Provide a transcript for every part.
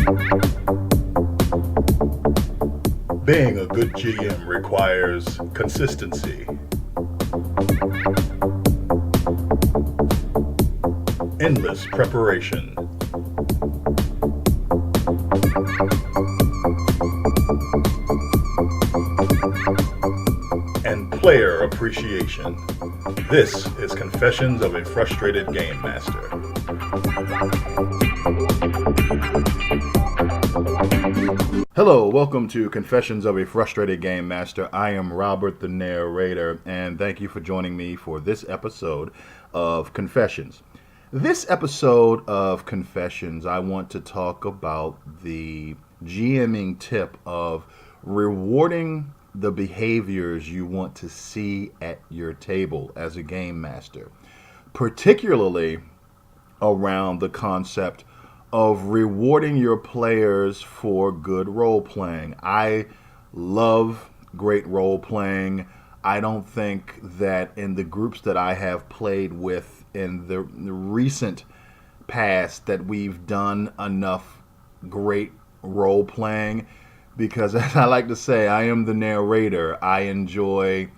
Being a good GM requires consistency, endless preparation, and player appreciation. This is Confessions of a Frustrated Game Master. Hello, welcome to Confessions of a Frustrated Game Master. I am Robert, the narrator, and thank you for joining me for this episode of Confessions. This episode of Confessions, I want to talk about the GMing tip of rewarding the behaviors you want to see at your table as a game master, particularly around the concept of rewarding your players for good role playing. I love great role playing. I don't think that in the groups that I have played with in the recent past that we've done enough great role playing, because as I like to say, I am the narrator. I enjoy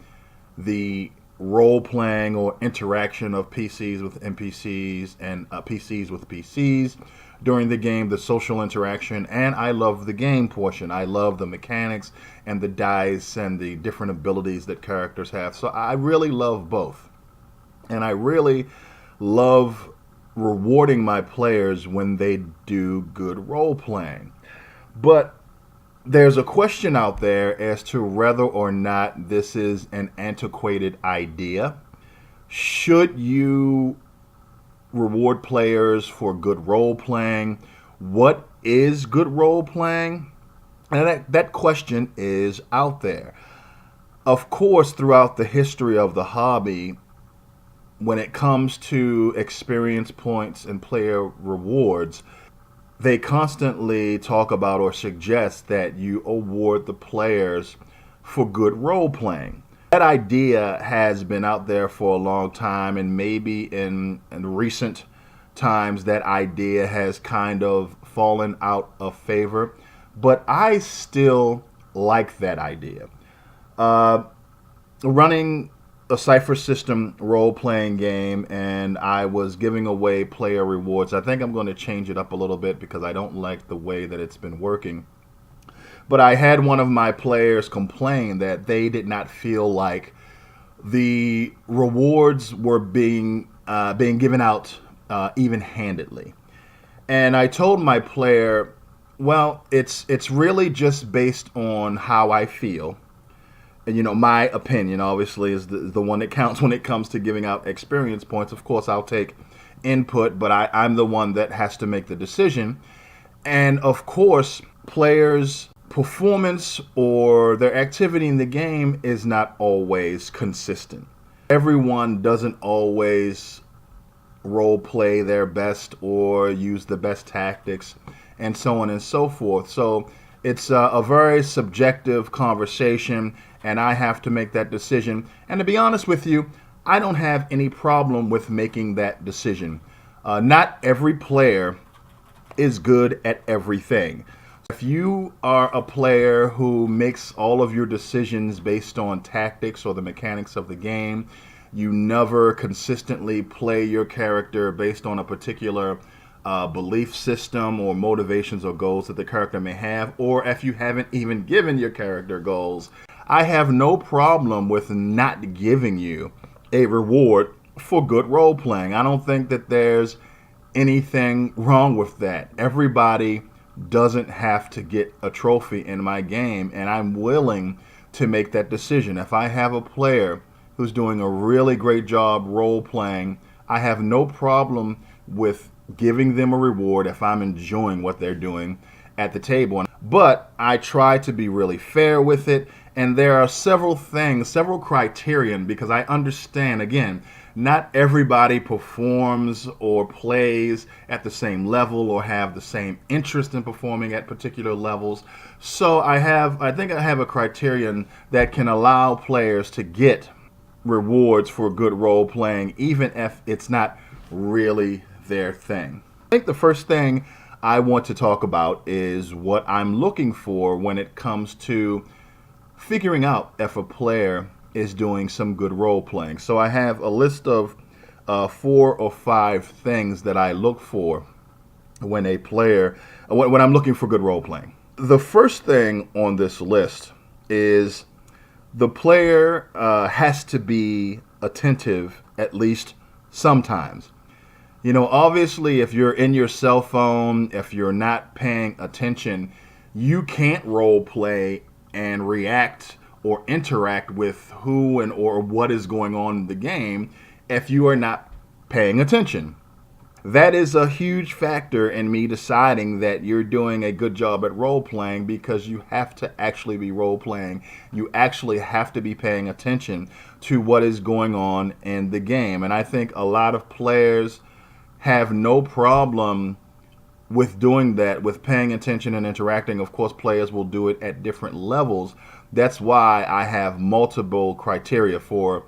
the role playing or interaction of PCs with NPCs and PCs with PCs during the game, the social interaction, and I love the game portion. I love the mechanics and the dice and the different abilities that characters have. So I really love both. And I really love rewarding my players when they do good role playing. But there's a question out there as to whether or not this is an antiquated idea. Should you reward players for good role playing? What is good role playing? And that question is out there. Of course, throughout the history of the hobby, when it comes to experience points and player rewards, they constantly talk about or suggest that you award the players for good role playing. That idea has been out there for a long time, and maybe in recent times that idea has kind of fallen out of favor, but I still like that idea. Running a Cypher System role-playing game, and I was giving away player rewards. I think I'm going to change it up a little bit because I don't like the way that it's been working. But I had one of my players complain that they did not feel like the rewards were being given out even-handedly. And I told my player, well, it's really just based on how I feel. And, you know, my opinion obviously is the one that counts when it comes to giving out experience points. Of course, I'll take input, but I'm the one that has to make the decision. And of course, players' performance or their activity in the game is not always consistent. Everyone doesn't always role play their best or use the best tactics and so on and so forth. So it's a very subjective conversation, and I have to make that decision. And to be honest with you, I don't have any problem with making that decision. Not every player is good at everything. If you are a player who makes all of your decisions based on tactics or the mechanics of the game, you never consistently play your character based on a particular belief system or motivations or goals that the character may have, or if you haven't even given your character goals, I have no problem with not giving you a reward for good role playing. I don't think that there's anything wrong with that. Everybody doesn't have to get a trophy in my game, and I'm willing to make that decision. If I have a player who's doing a really great job role playing, I have no problem with giving them a reward if I'm enjoying what they're doing at the table. But I try to be really fair with it, and there are several things, several criterion, because I understand, again, not everybody performs or plays at the same level or have the same interest in performing at particular levels. So I think I have a criterion that can allow players to get rewards for good role playing, even if it's not really their thing. I think the first thing I want to talk about is what I'm looking for when it comes to figuring out if a player is doing some good role playing. So I have a list of 4 or 5 things that I look for when a player, when I'm looking for good role playing. The first thing on this list is the player has to be attentive at least sometimes. You know, obviously, if you're in your cell phone, if you're not paying attention, you can't role play and react or interact with who and or what is going on in the game if you are not paying attention. That is a huge factor in me deciding that you're doing a good job at role playing, because you have to actually be role playing. You actually have to be paying attention to what is going on in the game. And I think a lot of players have no problem with doing that, with paying attention and interacting. Of course, players will do it at different levels. That's why I have multiple criteria for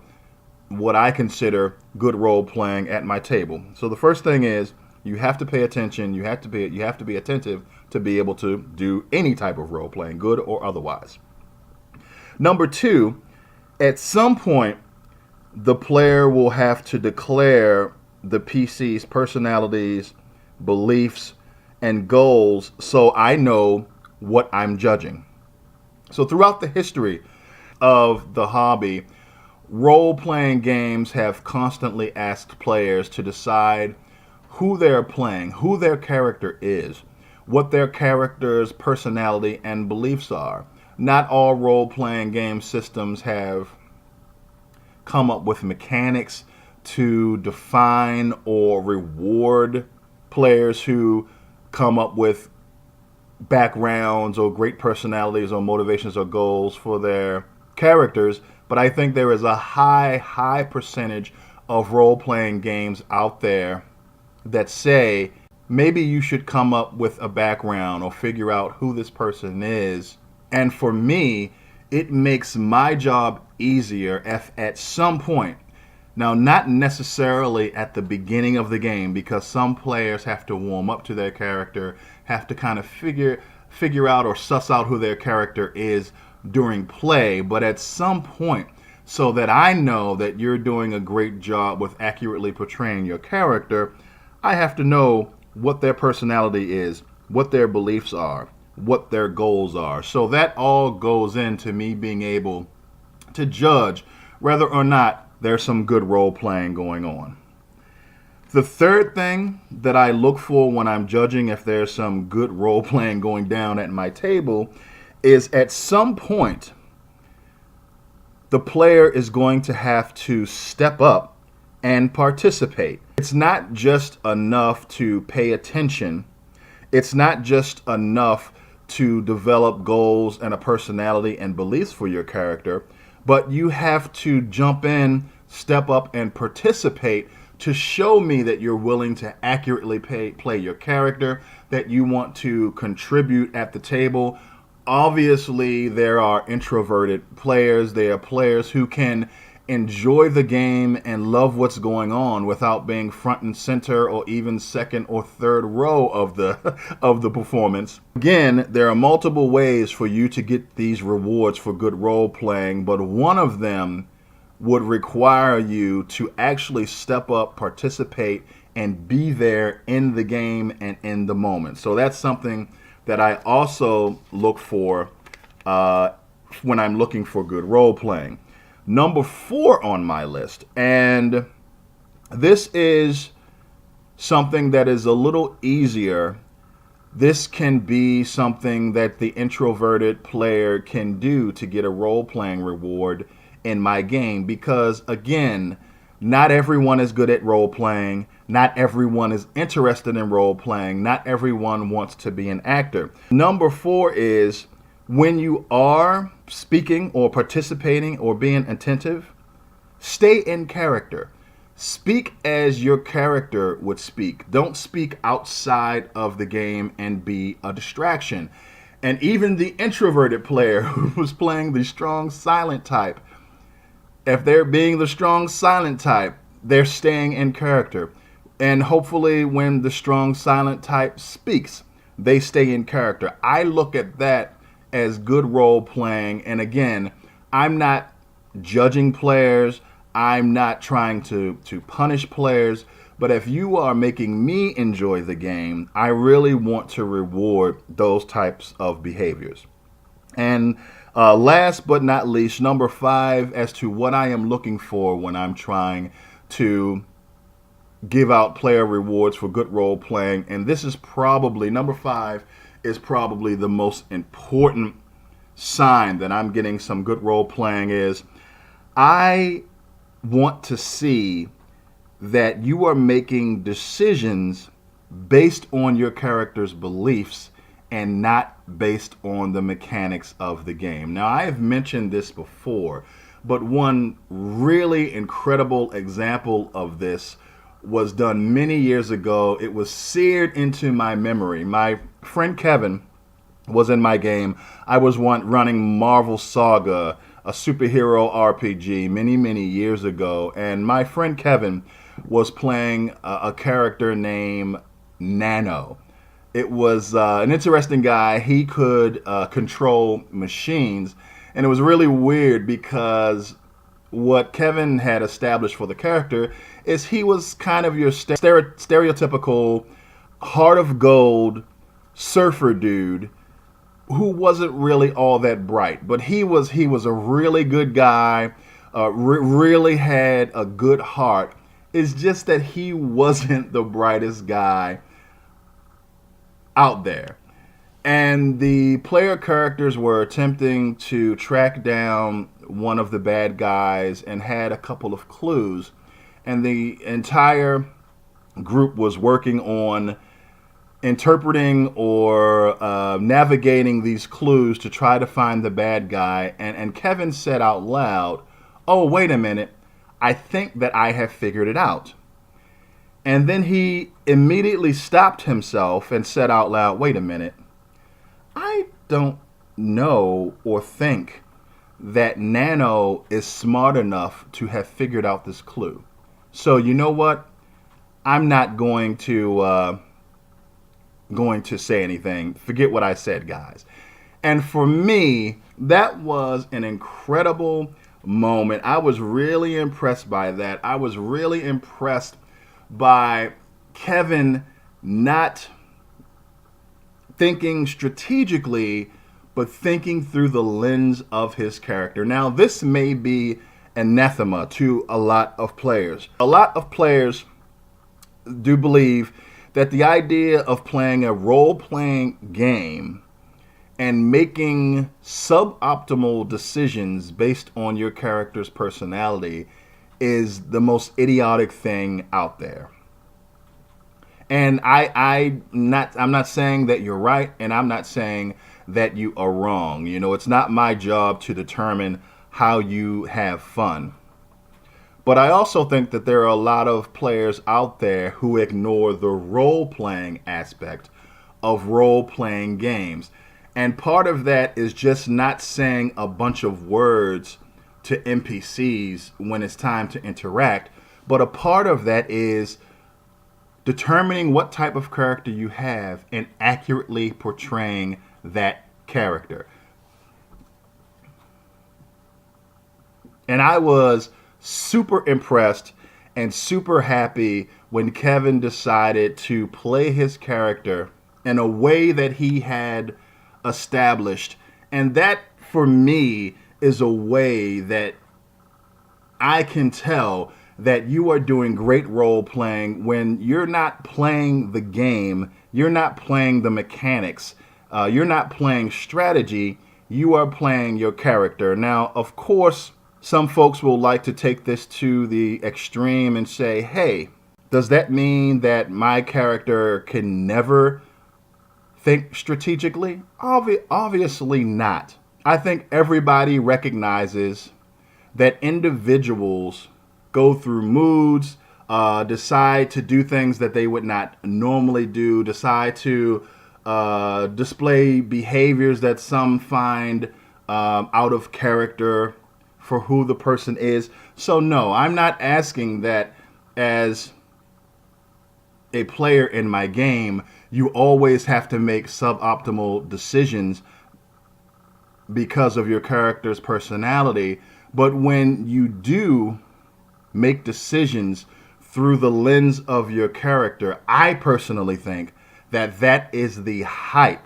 what I consider good role playing at my table. So the first thing is you have to pay attention. You have to be attentive to be able to do any type of role playing, good or otherwise. Number 2, at some point, the player will have to declare the PC's personalities, beliefs, and goals so I know what I'm judging. So throughout the history of the hobby, role-playing games have constantly asked players to decide who they're playing, who their character is, what their character's personality and beliefs are. Not all role-playing game systems have come up with mechanics to define or reward players who come up with backgrounds or great personalities or motivations or goals for their characters. But I think there is a high percentage of role-playing games out there that say maybe you should come up with a background or figure out who this person is. And for me, it makes my job easier if at some point, now not necessarily at the beginning of the game, because some players have to warm up to their character, have to kind of figure out or suss out who their character is during play, but at some point, so that I know that you're doing a great job with accurately portraying your character, I have to know what their personality is, what their beliefs are, what their goals are. So that all goes into me being able to judge whether or not there's some good role playing going on. The third thing that I look for when I'm judging if there's some good role playing going down at my table is at some point the player is going to have to step up and participate. It's not just enough to pay attention. It's not just enough to develop goals and a personality and beliefs for your character, but you have to jump in, step up, and participate to show me that you're willing to accurately play your character, that you want to contribute at the table. Obviously, there are introverted players. There are players who can enjoy the game and love what's going on without being front and center or even second or third row of the performance. Again, there are multiple ways for you to get these rewards for good role playing, but one of them would require you to actually step up, participate, and be there in the game and in the moment. So that's something that I also look for when I'm looking for good role playing. Number 4 on my list, and this is something that is a little easier. This can be something that the introverted player can do to get a role-playing reward in my game, because again, not everyone is good at role-playing. Not everyone is interested in role-playing. Not everyone wants to be an actor. Number 4 is when you are speaking or participating or being attentive, stay in character. Speak as your character would speak. Don't speak outside of the game and be a distraction. And even the introverted player who was playing the strong silent type, if they're being the strong silent type, they're staying in character. And hopefully when the strong silent type speaks, they stay in character. I look at that as good role playing. And again, I'm not judging players. I'm not trying to punish players. But if you are making me enjoy the game, I really want to reward those types of behaviors. And last but not least, number 5, as to what I am looking for when I'm trying to give out player rewards for good role playing. And this is probably, number 5 is probably the most important sign that I'm getting some good role playing is I want to see that you are making decisions based on your character's beliefs and not based on the mechanics of the game. Now, I have mentioned this before, but one really incredible example of this was done many years ago. It was seared into my memory. My friend Kevin was in my game. I was running Marvel Saga, a superhero RPG, many years ago, and my friend Kevin was playing a character named Nano. It was an interesting guy. He could control machines, and it was really weird because what Kevin had established for the character is he was kind of your stereotypical heart of gold surfer dude who wasn't really all that bright, but he was a really good guy, really had a good heart. It's just that he wasn't the brightest guy out there. And the player characters were attempting to track down one of the bad guys and had a couple of clues. And the entire group was working on interpreting or navigating these clues to try to find the bad guy. And Kevin said out loud, "Oh, wait a minute. I think that I have figured it out." And then he immediately stopped himself and said out loud, "Wait a minute. I don't know or think that Nano is smart enough to have figured out this clue. So you know what? I'm not going to say anything. Forget what I said, guys." And for me, that was an incredible moment. I was really impressed by that. I was really impressed by Kevin not thinking strategically, but thinking through the lens of his character. Now, this may be anathema to a lot of players. A lot of players do believe that the idea of playing a role-playing game and making suboptimal decisions based on your character's personality is the most idiotic thing out there. And I'm not saying that you're right, and I'm not saying that you are wrong. You know, it's not my job to determine how you have fun. But I also think that there are a lot of players out there who ignore the role-playing aspect of role-playing games. And part of that is just not saying a bunch of words to NPCs when it's time to interact. But a part of that is determining what type of character you have and accurately portraying that character. And I was super impressed and super happy when Kevin decided to play his character in a way that he had established. And that, for me, is a way that I can tell that you are doing great role playing when you're not playing the game, you're not playing the mechanics, you're not playing strategy, you are playing your character. Now, of course, some folks will like to take this to the extreme and say, hey, does that mean that my character can never think strategically? Obviously not. I think everybody recognizes that individuals go through moods, decide to do things that they would not normally do, decide to display behaviors that some find out of character for who the person is. So no, I'm not asking that as a player in my game, you always have to make suboptimal decisions because of your character's personality. But when you do make decisions through the lens of your character, I personally think that that is the height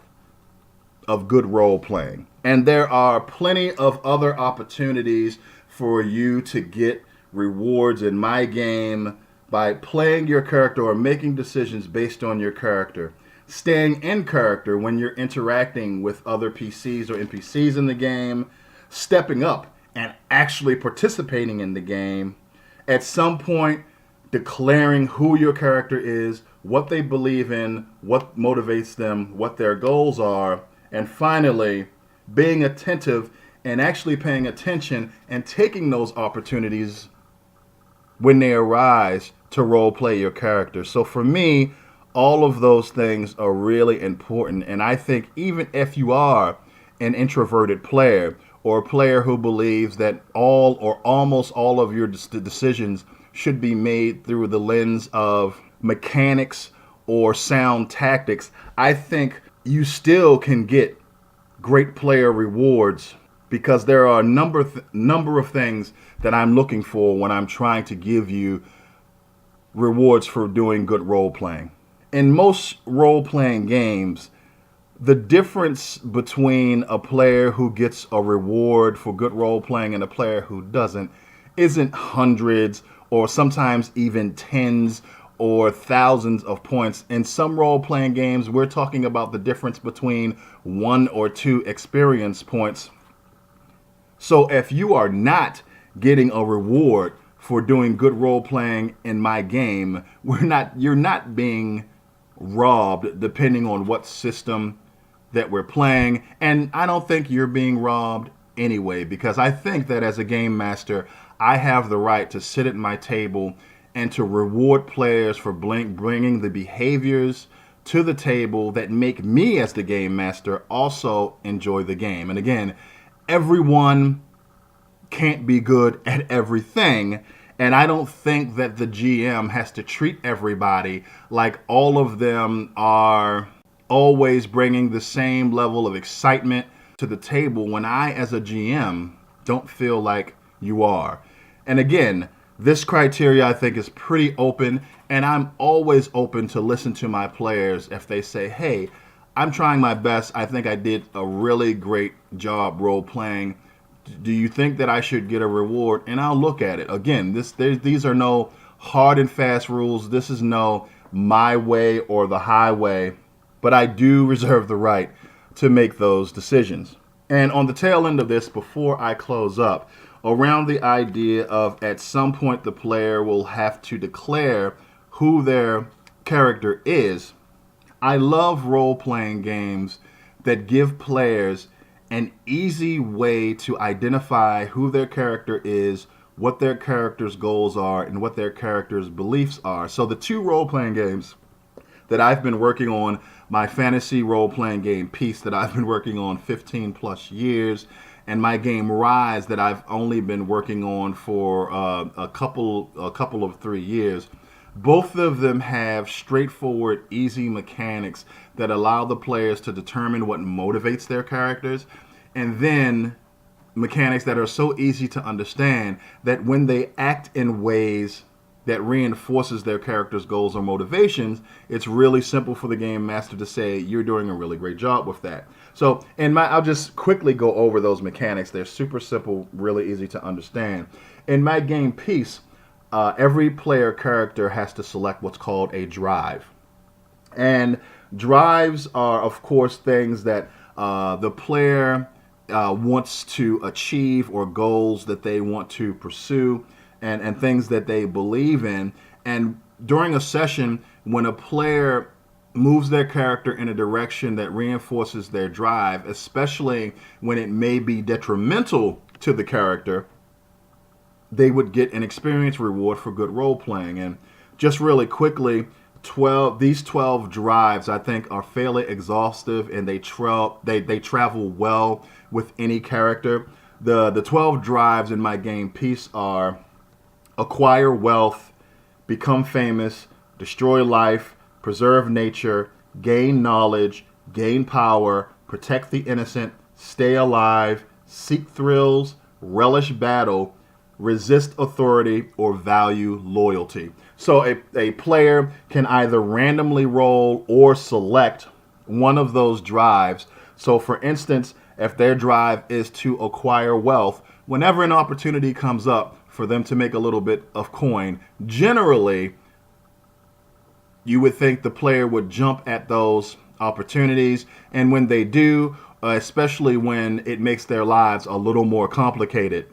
of good role playing. And there are plenty of other opportunities for you to get rewards in my game by playing your character or making decisions based on your character. Staying in character when you're interacting with other PCs or NPCs in the game, stepping up and actually participating in the game, at some point declaring who your character is, what they believe in, what motivates them, what their goals are, and finally being attentive and actually paying attention and taking those opportunities when they arise to role play your character. So for me, all of those things are really important. And I think even if you are an introverted player or a player who believes that all or almost all of your decisions should be made through the lens of mechanics or sound tactics, I think you still can get great player rewards because there are a number of things that I'm looking for when I'm trying to give you rewards for doing good role playing. In most role playing games, the difference between a player who gets a reward for good role playing and a player who doesn't isn't hundreds or sometimes even tens or thousands of points. In some role playing games, we're talking about the difference between 1 or 2 experience points. So if you are not getting a reward for doing good role playing in my game, you're not being robbed depending on what system that we're playing. And I don't think you're being robbed anyway, because I think that as a game master, I have the right to sit at my table and to reward players for bringing the behaviors to the table that make me as the game master also enjoy the game. And again, everyone can't be good at everything. And I don't think that the GM has to treat everybody like all of them are always bringing the same level of excitement to the table when I, as a GM, don't feel like you are. And again, this criteria I think is pretty open, and I'm always open to listen to my players if they say, hey, I'm trying my best. I think I did a really great job role playing. Do you think that I should get a reward? And I'll look at it. Again, these are no hard and fast rules. This is no my way or the highway, but I do reserve the right to make those decisions. And on the tail end of this, before I close up, around the idea of at some point the player will have to declare who their character is, I love role-playing games that give players an easy way to identify who their character is, what their character's goals are, and what their character's beliefs are. So the 2 role-playing games that I've been working on, my fantasy role-playing game Peace that I've been working on 15 plus years, and my game Rise that I've only been working on for a couple of 3 years. Both of them have straightforward, easy mechanics that allow the players to determine what motivates their characters, and then mechanics that are so easy to understand that when they act in ways that reinforces their character's goals or motivations, it's really simple for the game master to say, you're doing a really great job with that. So I'll just quickly go over those mechanics. They're super simple, really easy to understand. In my game Peace, every player character has to select what's called a drive. And drives are, of course, things that the player wants to achieve or goals that they want to pursue and things that they believe in. And during a session, when a player moves their character in a direction that reinforces their drive, especially when it may be detrimental to the character, they would get an experience reward for good role playing. And just really quickly, these 12 drives I think are fairly exhaustive, and they travel well with any character. The 12 drives in my game Peace are acquire wealth, become famous, destroy life, preserve nature, gain knowledge, gain power, protect the innocent, stay alive, seek thrills, relish battle, resist authority, or value loyalty. So a player can either randomly roll or select one of those drives. So for instance, if their drive is to acquire wealth, whenever an opportunity comes up for them to make a little bit of coin, generally you would think the player would jump at those opportunities. And when they do, especially when it makes their lives a little more complicated,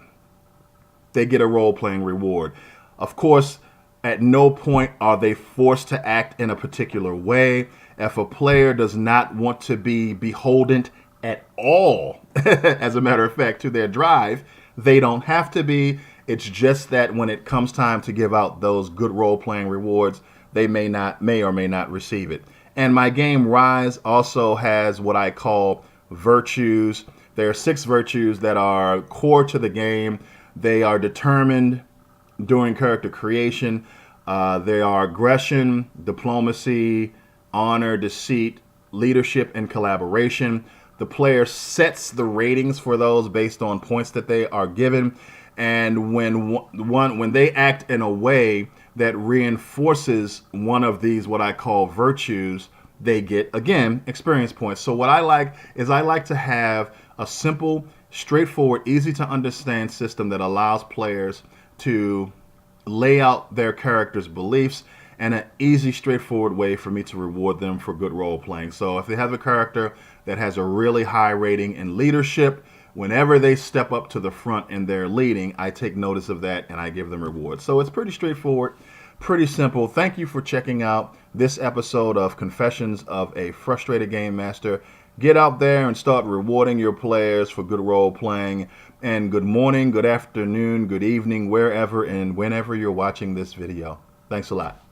they get a role-playing reward. Of course, at no point are they forced to act in a particular way. If a player does not want to be beholden at all, as a matter of fact, to their drive, they don't have to be. It's just that when it comes time to give out those good role-playing rewards, they may or may not receive it. And my game Rise also has what I call virtues. There are 6 virtues that are core to the game. They are determined during character creation. They are aggression, diplomacy, honor, deceit, leadership, and collaboration. The player sets the ratings for those based on points that they are given. And when they act in a way that reinforces one of these, what I call virtues, they get, again, experience points. So what I like is I like to have a simple, straightforward, easy to understand system that allows players to lay out their characters' beliefs and an easy, straightforward way for me to reward them for good role playing. So if they have a character that has a really high rating in leadership, whenever they step up to the front in their leading, I take notice of that and I give them rewards. So it's pretty straightforward, pretty simple. Thank you for checking out this episode of Confessions of a Frustrated Game Master. Get out there and start rewarding your players for good role playing. And good morning, good afternoon, good evening, wherever and whenever you're watching this video. Thanks a lot.